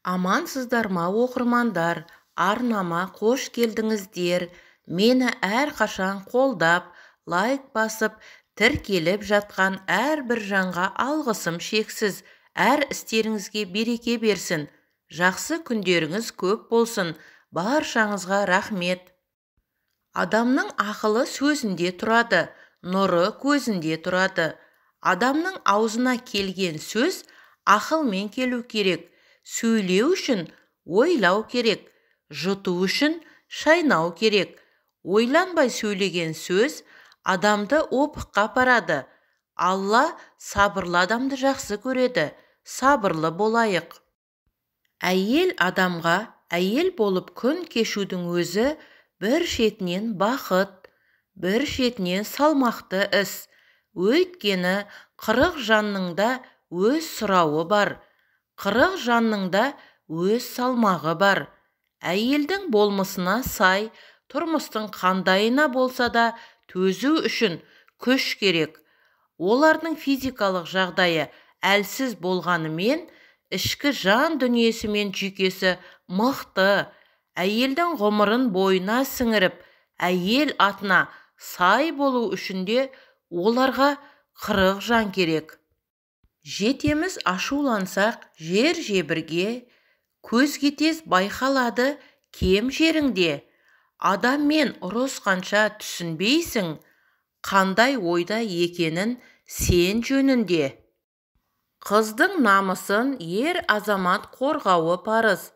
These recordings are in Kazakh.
Амансыздар ма оқырмандар, арнама қош келдіңіздер. Мені әрқашан қолдап, лайк басып, тіркеліп жатқан әрбір жанға алғысым шексіз. Әр істеріңізге береке берсін. Жақсы күндеріңіз көп болсын. Баршаңызға рахмет. Адамның ақылы сөзінде тұрады, нұры көзінде тұрады. Адамның аузына келген сөз ақылмен келу керек. Сөйлеу үшін ойлау керек, жұту үшін шайнау керек. Ойланбай сөйлеген сөз адамды опыққа апарады. Алла сабырлы адамды жақсы көреді. Сабырлы болайық. Әйел адамға әйел болып күн кешудің өзі бір шетінен бақыт, бір шетінен салмақты іс. Өйткені 40 жанның да өз сұрауы бар. 40 жанның да өз салмағы бар. Әйелдің болмысына сай, тұрмыстың қандайына болса да төзу үшін күш керек. Олардың физикалық жағдайы әлсіз болғанымен, ішкі жан дүниесі мен жүйкесі мықты. Әйелдің ғұмырын бойына сіңіріп, әйел атына сай болу үшін де оларға 40 жан керек. Жетеміз ашулансақ жер жебірге, көзге тез байқалады кем жеріңде. Адаммен ұрысқанша түсінбейсің, қандай ойда екенін сен жөнінде. Қыздың намысын ер азамат қорғауы парыз.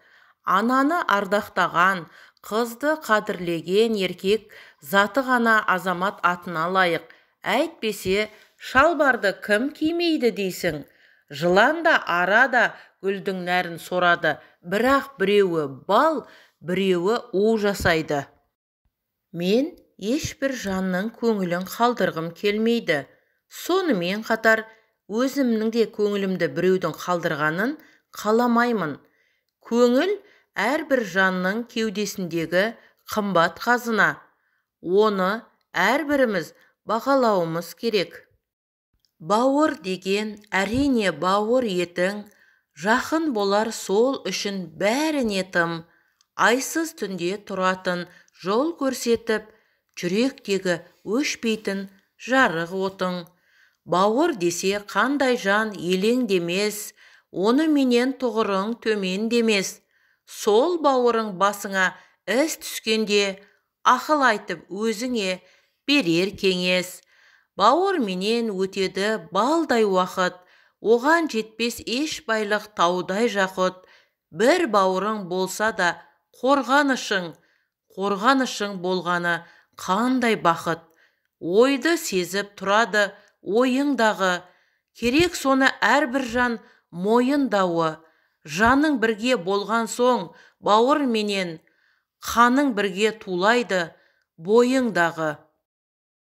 Ананы ардақтаған, қызды қадірлеген еркек заты ғана азамат атына лайық. Әйтпесе, шалбарды кім кимейді дейсің? Жылан да арада гүлдің нәрін сорады, бірақ біреуі бал, біреуі у жасайды. Мен ешбір жанның көңілін қалдырғым келмейді. Сонымен қатар, өзімнің де көңілімді біреудің қалдырғанын қаламаймын. Көңіл әрбір жанның кеудесіндегі қымбат қазына. Оны әрбіріміз бағалауымыз керек. Бауыр деген әрине бауыр етің, жақын болар сол үшін бәріне тым. Айсыз түнде тұратын жол көрсетіп, жүректегі өшпейтін жарық отың. Бауыр десе қандай жан елең демес, оны менен тұғырың төмен демес. Сол бауырың басыңа іс түскенде, ақыл айтып өзіңе берер кеңес. Бауыр менен өтеді балдай уақыт, оған жетпес еш байлық таудай жақұт. Бір бауырың болса да қорғанышың болғаны қандай бақыт. Ойды сезіп тұрады ойыңдағы, керек соны әрбір жан мойындауы. Жаның бірге болған соң бауыр менен, қаның бірге тулайды бойыңдағы.